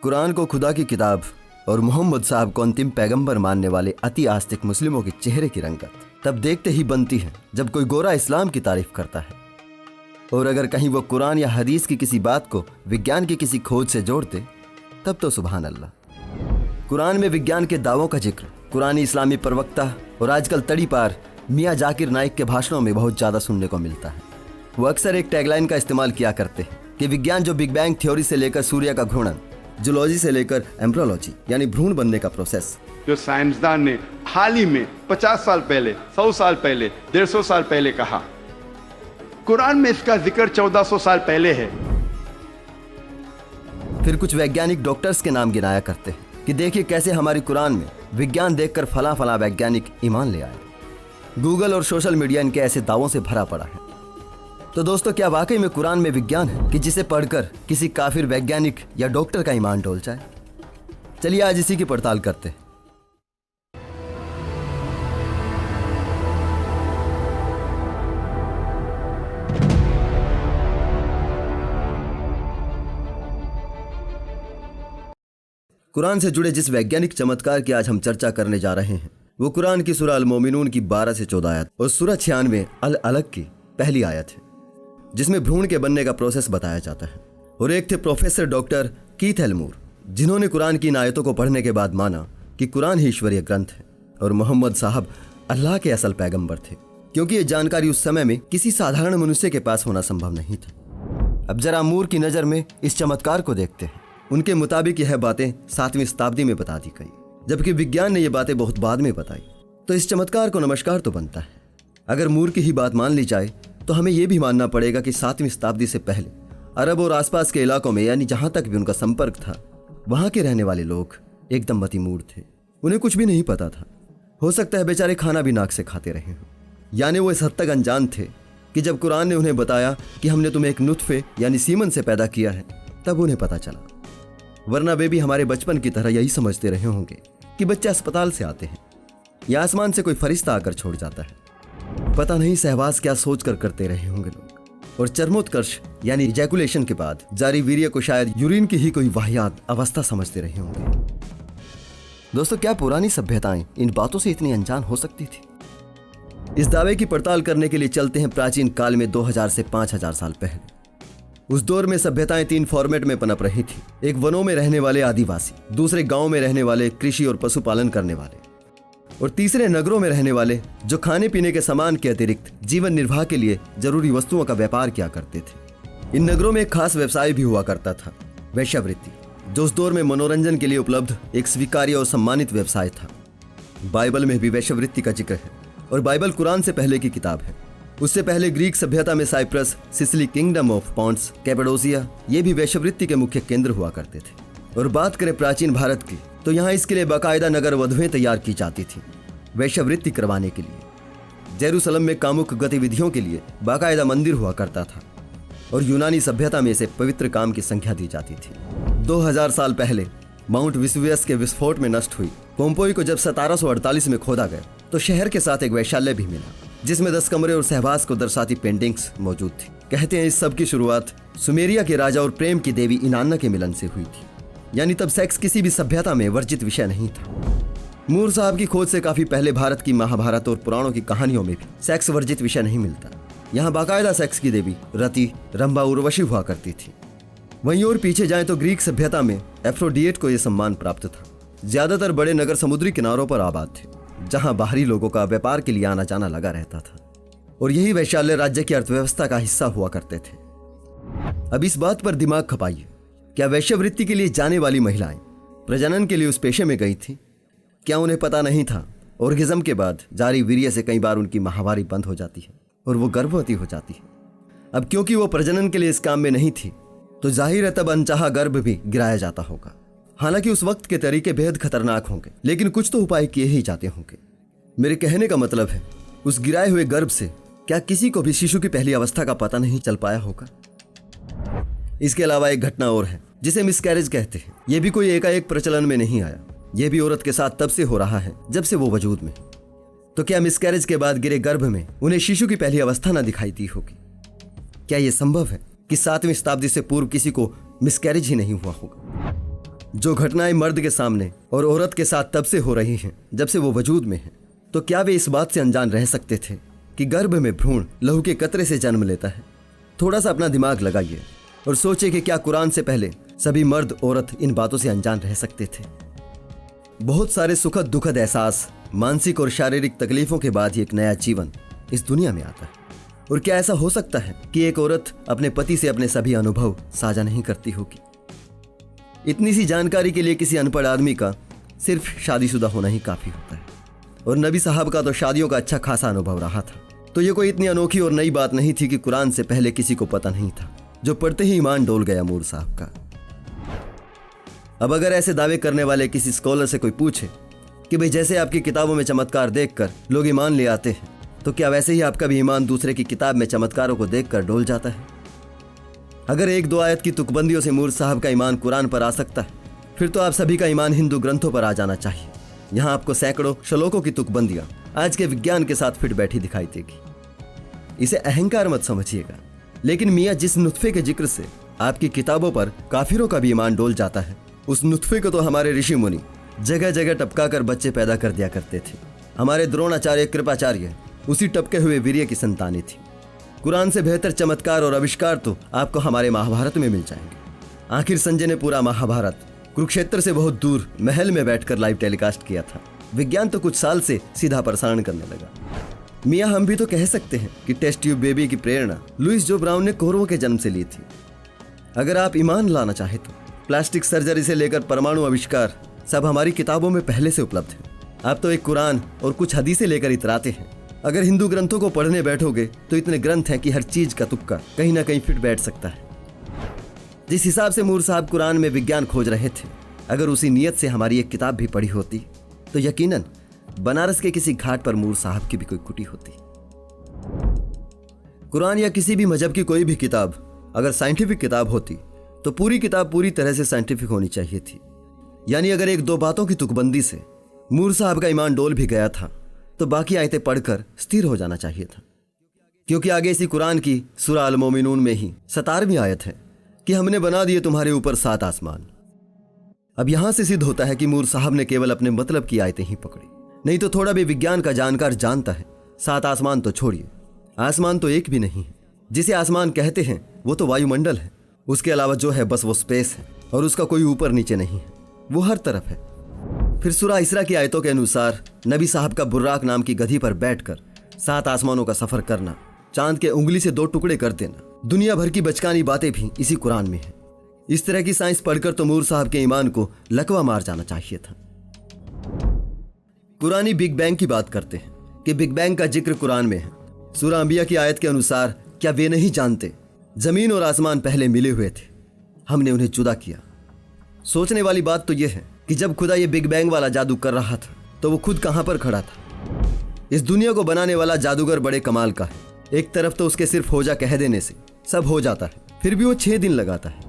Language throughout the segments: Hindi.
कुरान को खुदा की किताब और मोहम्मद साहब को अंतिम पैगंबर मानने वाले अति आस्तिक मुस्लिमों के चेहरे की रंगत तब देखते ही बनती है जब कोई गोरा इस्लाम की तारीफ करता है, और अगर कहीं वो कुरान या हदीस की किसी बात को विज्ञान की किसी खोज से जोड़ते तब तो सुभान अल्लाह। कुरान में विज्ञान के दावों का जिक्र कुरानी इस्लामी प्रवक्ता और आजकल तड़ी पार मियाँ जाकिर नाइक के भाषणों में बहुत ज़्यादा सुनने को मिलता है। वो अक्सर एक टैगलाइन का इस्तेमाल किया करते हैं कि विज्ञान जो बिग बैंग थ्योरी से लेकर सूर्य का घूर्णन, जूलॉजी से लेकर एम्ब्रियोलॉजी यानी भ्रूण बनने का प्रोसेस, जो साइंसदान ने हाल ही में 50 साल पहले, 100 साल पहले, 150 साल पहले कहा, कुरान में इसका जिक्र 1400 साल पहले है। फिर कुछ वैज्ञानिक डॉक्टर्स के नाम गिनाया करते हैं कि देखिए कैसे हमारी कुरान में विज्ञान देखकर फला फला वैज्ञानिक ईमान ले आए। गूगल और सोशल मीडिया इनके ऐसे दावों से भरा पड़ा है। तो दोस्तों, क्या वाकई में कुरान में विज्ञान है कि जिसे पढ़कर किसी काफिर वैज्ञानिक या डॉक्टर का ईमान डोल जाए? चलिए आज इसी की पड़ताल करते हैं। कुरान से जुड़े जिस वैज्ञानिक चमत्कार की आज हम चर्चा करने जा रहे हैं वो कुरान की सूरह अल मोमिनून की 12 से 14 आयत और सूरह 96 अल अलग की पहली आयत है, जिसमें भ्रूण के बनने का प्रोसेस बताया जाता है। और एक थे प्रोफेसर डॉक्टर कीथ एल्मूर, जिन्होंने कुरान की इन आयतों को पढ़ने के बाद माना कि कुरान ही ईश्वरीय ग्रंथ है और मोहम्मद साहब अल्लाह के असल पैगंबर थे, क्योंकि ये जानकारी उस समय में किसी साधारण मनुष्य के पास होना संभव नहीं था। अब जरा मूर की नज़र में इस चमत्कार को देखते हैं। उनके मुताबिक यह बातें 7वीं शताब्दी में बता दी गई, जबकि विज्ञान ने यह बातें बहुत बाद में बताई। तो इस चमत्कार को नमस्कार तो बनता है। अगर मूर की ही बात मान ली जाए तो हमें यह भी मानना पड़ेगा कि 7वीं शताब्दी से पहले अरब और आसपास के इलाकों में, यानी जहां तक भी उनका संपर्क था, वहां के रहने वाले लोग एकदम मतिमूर थे। उन्हें कुछ भी नहीं पता था। हो सकता है बेचारे खाना भी नाक से खाते रहे हों। यानी वो इस हद तक अनजान थे कि जब कुरान ने उन्हें बताया कि हमने तुम्हें एक नुत्फे यानी सीमन से पैदा किया है, तब उन्हें पता चला। वरना वे भी हमारे बचपन की तरह यही समझते रहे होंगे कि बच्चे अस्पताल से आते हैं या आसमान से कोई फरिश्ता आकर छोड़ जाता है। पता नहीं सहवास क्या सोचकर करते रहे होंगे लोग, और चर्मोत्कर्ष यानी इजैकुलेशन के बाद जारी वीर्य को शायद यूरिन की ही कोई वाहियात अवस्था समझते रहे होंगे। दोस्तों, क्या पुरानी सभ्यताएं इन बातों से इतनी अनजान हो सकती थी? इस दावे की पड़ताल करने के लिए चलते हैं प्राचीन काल में 2000 से 5000 साल पहले। उस दौर में सभ्यताएं 3 फॉर्मेट में पनप रही थी। एक वनों में रहने वाले आदिवासी, दूसरे गांव में रहने वाले कृषि और पशुपालन करने वाले, और तीसरे नगरों में रहने वाले जो खाने पीने के सामान के अतिरिक्त जीवन निर्वाह के लिए जरूरी वस्तुओं का व्यापार किया करते थे। इन नगरों में एक खास व्यवसाय भी हुआ करता था, वेश्यावृत्ति, जो उस दौर में मनोरंजन के लिए उपलब्ध एक स्वीकार्य और सम्मानित व्यवसाय था। बाइबल में भी वेश्यावृत्ति का जिक्र है, और बाइबल कुरान से पहले की किताब है। उससे पहले ग्रीक सभ्यता में Cyprus, Sicily, kingdom of Pontus, Cappadocia ये भी वेश्यावृत्ति के मुख्य केंद्र हुआ करते थे। और बात करें प्राचीन भारत की, तो यहाँ इसके लिए बाकायदा नगर वधुएं तैयार की जाती थी वेश्यावृत्ति करवाने के लिए। जेरूसलम में कामुक गतिविधियों के लिए बाकायदा मंदिर हुआ करता था, और यूनानी सभ्यता में इसे पवित्र काम की संख्या दी जाती थी। 2000 साल पहले माउंट विसुवियस के विस्फोट में नष्ट हुई पोम्पोई को जब 1748 में खोदा गया तो शहर के साथ एक वैश्यालय भी मिला, जिसमें 10 कमरे और सहवास को दर्शाती पेंटिंग्स मौजूद थी। कहते हैं इस सब की शुरुआत सुमेरिया के राजा और प्रेम की देवी इनान्ना के मिलन से हुई थी। यानी तब सेक्स किसी भी सभ्यता में वर्जित विषय नहीं था। मूर साहब की खोज से काफी पहले भारत की महाभारत और पुराणों की कहानियों में भी सेक्स वर्जित विषय नहीं मिलता। यहाँ बाकायदा सेक्स की देवी रति, रंभा, उर्वशी हुआ करती थी। वहीं और पीछे जाएं तो ग्रीक सभ्यता में एफ्रोडिएट को यह सम्मान प्राप्त था। ज्यादातर बड़े नगर समुद्री किनारों पर आबाद थे, जहां बाहरी लोगों का व्यापार के लिए आना जाना लगा रहता था, और यही वैश्यालय राज्य की अर्थव्यवस्था का हिस्सा हुआ करते थे। अब इस बात पर दिमाग खपाइए, क्या वेश्यावृत्ति के लिए जाने वाली महिलाएं प्रजनन के लिए उस पेशे में गई थी? क्या उन्हें पता नहीं था ऑर्गेज्म के बाद जारी वीर्य से कई बार उनकी माहवारी बंद हो जाती है और वो गर्भवती हो जाती है? अब क्योंकि वो प्रजनन के लिए इस काम में नहीं थी, तो जाहिर है तब अनचाहा गर्भ भी गिराया जाता होगा। हालांकि उस वक्त के तरीके बेहद खतरनाक होंगे, लेकिन कुछ तो उपाय किए ही जाते होंगे। मेरे कहने का मतलब है, उस गिराए हुए गर्भ से क्या किसी को भी शिशु की पहली अवस्था का पता नहीं चल पाया होगा? इसके अलावा एक घटना और है जिसे मिसकैरेज कहते हैं। यह भी कोई एकाएक प्रचलन में नहीं आया। यह भी औरत के साथ तब से हो रहा है जब से वो वजूद में। तो क्या मिसकैरेज के बाद गिरे गर्भ में उन्हें शिशु की पहली अवस्था न दिखाई दी होगी? क्या यह संभव है कि 7वीं शताब्दी से पूर्व किसी को मिसकैरेज ही नहीं हुआ होगा? जो घटनाएं मर्द के सामने और औरत के साथ तब से हो रही हैं जब से वो वजूद में है, तो क्या वे इस बात से अनजान रह सकते थे कि गर्भ में भ्रूण लहू के कतरे से जन्म लेता है? थोड़ा सा अपना दिमाग लगाइए और सोचिए कि क्या कुरान से पहले सभी मर्द औरत इन बातों से अनजान रह सकते थे? बहुत सारे सुखद दुखद एहसास, मानसिक और शारीरिक तकलीफों के बाद ही एक नया जीवन इस दुनिया में आता है। और क्या ऐसा हो सकता है कि एक औरत अपने पति से अपने सभी अनुभव साझा नहीं करती होगी? इतनी सी जानकारी के लिए किसी अनपढ़ आदमी का सिर्फ शादीशुदा होना ही काफी होता है। और नबी साहब का तो शादियों का अच्छा खासा अनुभव रहा था, तो ये कोई इतनी अनोखी और नई बात नहीं थी कि कुरान से पहले किसी को पता नहीं था, जो पढ़ते ही ईमान डोल गया मूर साहब का। अब अगर ऐसे दावे करने वाले किसी स्कॉलर से कोई पूछे कि भाई जैसे आपकी किताबों में चमत्कार देखकर लोग ईमान ले आते हैं, तो क्या वैसे ही आपका भी ईमान दूसरे की किताब में चमत्कारों को देखकर डोल जाता है? अगर एक दो आयत की तुकबंदियों से मूर साहब का ईमान कुरान पर आ सकता है, फिर तो आप सभी का ईमान हिंदू ग्रंथों पर आ जाना चाहिए। यहाँ आपको सैकड़ों श्लोकों की तुकबंदियां आज के विज्ञान के साथ फिट बैठी दिखाई देगी। इसे अहंकार मत समझिएगा, लेकिन मियाँ जिस नुत्फे के जिक्र से आपकी किताबों पर काफिरों का भी ईमान डोल जाता है, उस नुत्फे को तो हमारे ऋषि मुनि जगह जगह टपका कर बच्चे पैदा कर दिया करते थे। हमारे द्रोणाचार्य कृपाचार्य उसी टपके हुए वीर्य की संतानी थी। कुरान से बेहतर चमत्कार और आविष्कार तो आपको हमारे महाभारत में मिल जाएंगे। आखिर संजय ने पूरा महाभारत कुरुक्षेत्र से बहुत दूर महल में बैठकर लाइव टेलीकास्ट किया था। विज्ञान तो कुछ साल से सीधा प्रसारण करने लगा। मियाँ हम भी तो कह सकते हैं कि टेस्ट ट्यूब बेबी की प्रेरणा लुइस जो ब्राउन ने कौरवों के जन्म से ली थी। अगर आप ईमान लाना चाहे तो प्लास्टिक सर्जरी से लेकर परमाणु आविष्कार सब हमारी किताबों में पहले से उपलब्ध है। आप तो एक कुरान और कुछ हदीसें लेकर इतराते हैं। अगर हिंदू ग्रंथों को पढ़ने बैठोगे तो इतने ग्रंथ हैं कि हर चीज का तुक्का कहीं ना कहीं फिट बैठ सकता है। जिस हिसाब से मूर साहब कुरान में विज्ञान खोज रहे थे, अगर उसी नीयत से हमारी एक किताब भी पढ़ी होती तो यकीनन बनारस के किसी घाट पर मूर साहब की भी कोई कुटी होती। कुरान या किसी भी मजहब की कोई भी किताब अगर साइंटिफिक किताब होती तो पूरी किताब पूरी तरह से साइंटिफिक होनी चाहिए थी। यानी अगर एक दो बातों की तुकबंदी से मूर साहब का ईमान डोल भी गया था तो बाकी आयतें पढ़कर स्थिर हो जाना चाहिए था, क्योंकि आगे इसी कुरान की सूरा अल मोमिनून में ही 17वीं आयत है कि हमने बना दिए तुम्हारे ऊपर 7 आसमान। अब यहां से सिद्ध होता है कि मूर साहब ने केवल अपने मतलब की आयतें ही पकड़ी, नहीं तो थोड़ा भी विज्ञान का जानकार जानता है 7 आसमान तो छोड़िए, आसमान तो एक भी नहीं है। जिसे आसमान कहते हैं वो तो वायुमंडल है, उसके अलावा जो है बस वो स्पेस है, और उसका कोई ऊपर नीचे नहीं है, वो हर तरफ है। फिर सूरा इसरा की आयतों के अनुसार नबी साहब का बुर्राक नाम की गधी पर बैठकर 7 आसमानों का सफर करना, चांद के उंगली से 2 टुकड़े कर देना, दुनिया भर की बचकानी बातें भी इसी कुरान में है। इस तरह की साइंस पढ़कर तो मूर साहब के ईमान को लकवा मार जाना चाहिए था। कुरानी बिग बैंग की बात करते हैं कि बिग बैंग का जिक्र कुरान में है। सूरा अंबिया की आयत के अनुसार क्या वे नहीं जानते जमीन और आसमान पहले मिले हुए थे, हमने उन्हें जुदा किया। सोचने वाली बात तो यह है कि जब खुदा ये बिग बैंग वाला जादू कर रहा था तो वो खुद कहां पर खड़ा था। इस दुनिया को बनाने वाला जादूगर बड़े कमाल का है। एक तरफ तो उसके सिर्फ हो जा कह देने से सब हो जाता है, फिर भी वो 6 दिन लगाता है।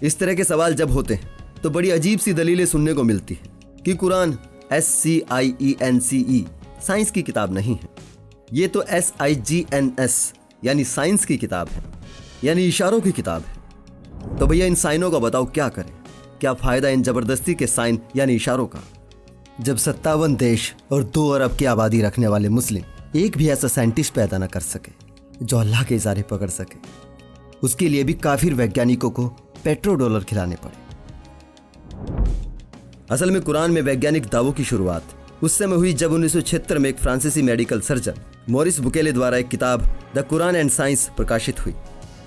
इस तरह के सवाल जब होते हैं तो बड़ी अजीब सी दलीलें सुनने को मिलती है कि कुरान SCIENCE साइंस की किताब नहीं है, ये तो SIGNS यानी साइंस की किताब है, यानी इशारों की किताब है। तो भैया इन साइनों का बताओ क्या करें? क्या फायदा इन जबरदस्ती के साइन यानी इशारों का, जब 57 देश और 2 अरब की आबादी रखने वाले मुस्लिम एक भी ऐसा साइंटिस्ट पैदा न कर सके जो अल्लाह के इशारे पकड़ सके। उसके लिए भी काफिर वैज्ञानिकों को पेट्रो डॉलर खिलाने पड़े। असल में कुरान में वैज्ञानिक दावों की शुरुआत उस समय हुई जब 1976 में एक फ्रांसीसी मेडिकल सर्जन मॉरिस बुकेले द्वारा एक किताब द कुरान एंड साइंस प्रकाशित हुई,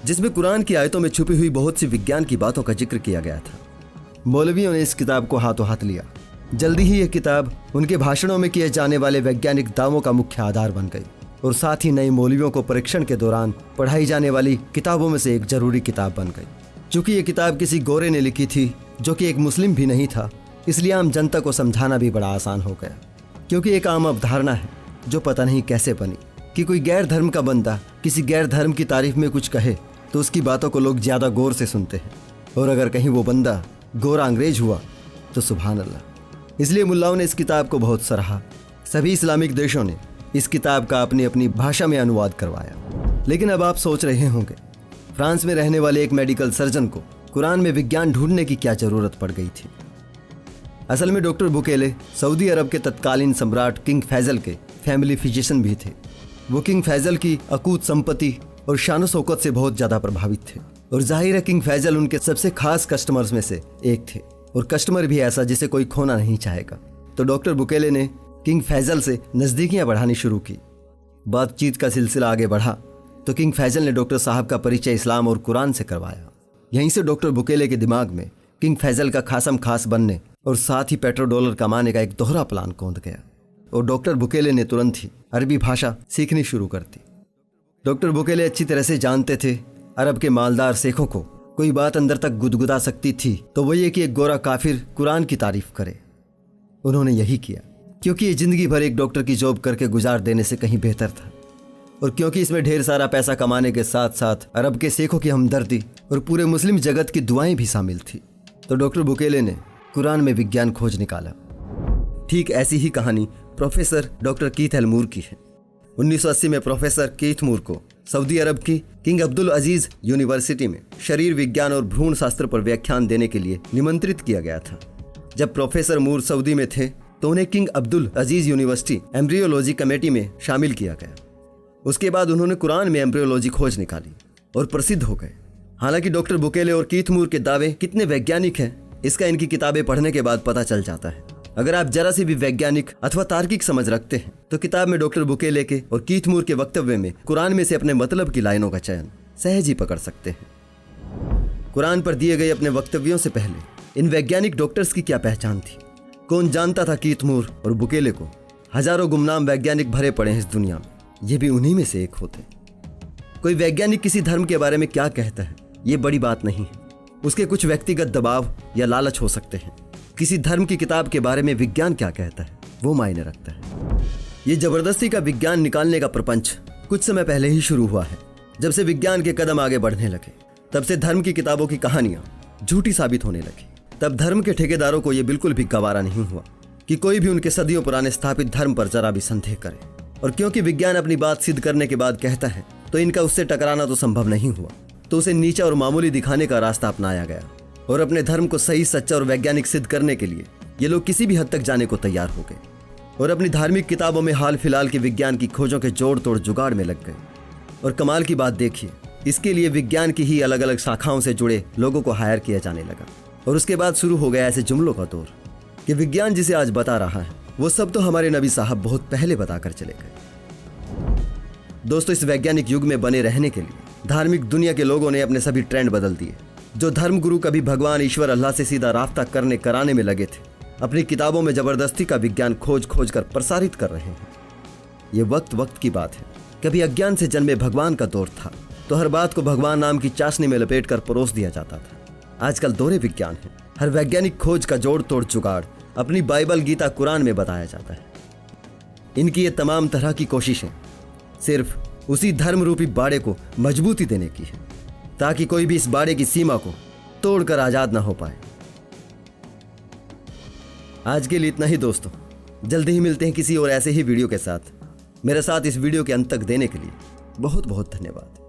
जिसमें कुरान की आयतों में छुपी हुई बहुत सी विज्ञान की बातों का जिक्र किया गया था। मौलवियों ने इस किताब को हाथों हाथ लिया। जल्दी ही यह किताब उनके भाषणों में किए जाने वाले वैज्ञानिक दावों का मुख्य आधार बन गई और साथ ही नए मौलवियों को परीक्षण के दौरान पढ़ाई जाने वाली किताबों में से एक जरूरी किताब बन गई। चूंकि ये किताब किसी गोरे ने लिखी थी जो कि एक मुस्लिम भी नहीं था, इसलिए आम जनता को समझाना भी बड़ा आसान हो गया, क्योंकि एक आम अवधारणा है जो पता नहीं कैसे बनी कि कोई गैर धर्म का बंदा किसी गैर धर्म की तारीफ में कुछ कहे तो उसकी बातों को लोग ज्यादा गौर से सुनते हैं, और अगर कहीं वो बंदा गोरा अंग्रेज हुआ तो सुभान अल्लाह। इसलिए मुल्लाओं ने इस किताब को बहुत सराहा। सभी इस्लामिक देशों ने इस किताब का अपनी अपनी भाषा में अनुवाद करवाया। लेकिन अब आप सोच रहे होंगे, फ्रांस में रहने वाले एक मेडिकल सर्जन को कुरान में विज्ञान ढूंढने की क्या जरूरत पड़ गई थी। असल में डॉक्टर बुकेले सऊदी अरब के तत्कालीन सम्राट किंग फैजल के फैमिली फिजिशियन भी थे। वो किंग फैजल की अकूत संपत्ति और शान शौकत से बहुत ज्यादा प्रभावित थे और जाहिर है किंग फैजल उनके सबसे खास कस्टमर्स में से एक थे और कस्टमर भी ऐसा जिसे कोई खोना नहीं चाहेगा। तो डॉक्टर बुकेले ने किंग फैजल से नज़दीकियां बढ़ानी शुरू की। बातचीत का सिलसिला आगे बढ़ा तो किंग फैजल ने डॉक्टर साहब का परिचय इस्लाम और कुरान से करवाया। यहीं से डॉक्टर बुकेले के दिमाग में किंग फैजल का खासम खास बनने और साथ ही पेट्रोडॉलर कमाने का एक दोहरा प्लान कौंध गया और डॉक्टर बुकेले ने तुरंत ही अरबी भाषा सीखनी शुरू कर दी। डॉक्टर बुकेले अच्छी तरह से जानते थे अरब के मालदार शेखों को कोई बात अंदर तक गुदगुदा सकती थी तो वो ये कि एक गोरा काफिर कुरान की तारीफ करे। उन्होंने यही किया क्योंकि ये जिंदगी भर एक डॉक्टर की जॉब करके गुजार देने से कहीं बेहतर था और क्योंकि इसमें ढेर सारा पैसा कमाने के साथ साथ अरब के शेखों की हमदर्दी और पूरे मुस्लिम जगत की दुआएं भी शामिल थी। तो डॉक्टर बुकेले ने कुरान में विज्ञान खोज निकाला। ठीक ऐसी ही कहानी प्रोफेसर डॉक्टर कीथ एलमूर की है। 1980 में प्रोफेसर कीथ मूर को सऊदी अरब की किंग अब्दुल अजीज यूनिवर्सिटी में शरीर विज्ञान और भ्रूण शास्त्र पर व्याख्यान देने के लिए निमंत्रित किया गया था। जब प्रोफेसर मूर सऊदी में थे तो उन्हें किंग अब्दुल अजीज यूनिवर्सिटी एम्ब्रियोलॉजी कमेटी में शामिल किया गया। उसके बाद उन्होंने कुरान में एम्ब्रियोलॉजी खोज निकाली और प्रसिद्ध हो गए। हालांकि डॉक्टर बुकेले और कीथ मूर के दावे कितने वैज्ञानिक हैं इसका इनकी किताबें पढ़ने के बाद पता चल जाता है। अगर आप जरा सी भी वैज्ञानिक अथवा तार्किक समझ रखते हैं तो किताब में डॉक्टर बुकेले के और कीथ मूर के वक्तव्य में कुरान में से अपने मतलब की लाइनों का चयन सहज ही पकड़ सकते हैं। कुरान पर दिए गए अपने वक्तव्यों से पहले इन वैज्ञानिक डॉक्टर्स की क्या पहचान थी? कौन जानता था कीथ मूर और बुकेले को? हजारों गुमनाम वैज्ञानिक भरे पड़े हैं इस दुनिया में, ये भी उन्हीं में से एक होते। कोई वैज्ञानिक किसी धर्म के बारे में क्या कहता है ये बड़ी बात नहीं है, उसके कुछ व्यक्तिगत दबाव या लालच हो सकते हैं। किसी धर्म की किताब के बारे में विज्ञान क्या कहता है वो मायने रखता है। ये जबरदस्ती का विज्ञान निकालने का प्रपंच कुछ समय पहले ही शुरू हुआ है। जब से विज्ञान के कदम आगे बढ़ने लगे तब से धर्म की किताबों की कहानियां झूठी साबित होने लगी। तब धर्म के ठेकेदारों को यह बिल्कुल भी गवारा नहीं हुआ कि कोई भी उनके सदियों पुराने स्थापित धर्म पर जरा भी संदेह करे। और क्योंकि विज्ञान अपनी बात सिद्ध करने के बाद कहता है तो इनका उससे टकराना तो संभव नहीं हुआ, तो उसे नीचा और मामूली दिखाने का रास्ता अपनाया गया और अपने धर्म को सही, सच्चा और वैज्ञानिक सिद्ध करने के लिए ये लोग किसी भी हद तक जाने को तैयार हो गए और अपनी धार्मिक किताबों में हाल फिलहाल के विज्ञान की खोजों के जोड़ तोड़ जुगाड़ में लग गए। और कमाल की बात देखिए, इसके लिए विज्ञान की ही अलग अलग शाखाओं से जुड़े लोगों को हायर किया जाने लगा और उसके बाद शुरू हो गया ऐसे जुमलों का दौर कि विज्ञान जिसे आज बता रहा है वो सब तो हमारे नबी साहब बहुत पहले बताकर चले गए। दोस्तों, इस वैज्ञानिक युग में बने रहने के लिए धार्मिक दुनिया के लोगों ने अपने सभी ट्रेंड बदल दिए। जो धर्म गुरु कभी भगवान ईश्वर अल्लाह से सीधा राब्ता कराने में लगे थे, अपनी किताबों में जबरदस्ती का विज्ञान खोज कर प्रसारित कर रहे हैं। ये वक्त की बात है। कभी अज्ञान से जन्मे भगवान का दौर था तो हर बात को भगवान नाम की चाशनी में लपेट कर परोस दिया जाता था। आजकल दौरे विज्ञान है। हर वैज्ञानिक खोज का जोड़ तोड़ जुगाड़ अपनी बाइबल, गीता, कुरान में बताया जाता है। इनकी ये तमाम तरह की कोशिशें सिर्फ उसी धर्म रूपी बाड़े को मजबूती देने की है ताकि कोई भी इस बाड़े की सीमा को तोड़कर आजाद ना हो पाए। आज के लिए इतना ही दोस्तों, जल्दी ही मिलते हैं किसी और ऐसे ही वीडियो के साथ। मेरे साथ इस वीडियो के अंत तक देने के लिए बहुत बहुत धन्यवाद।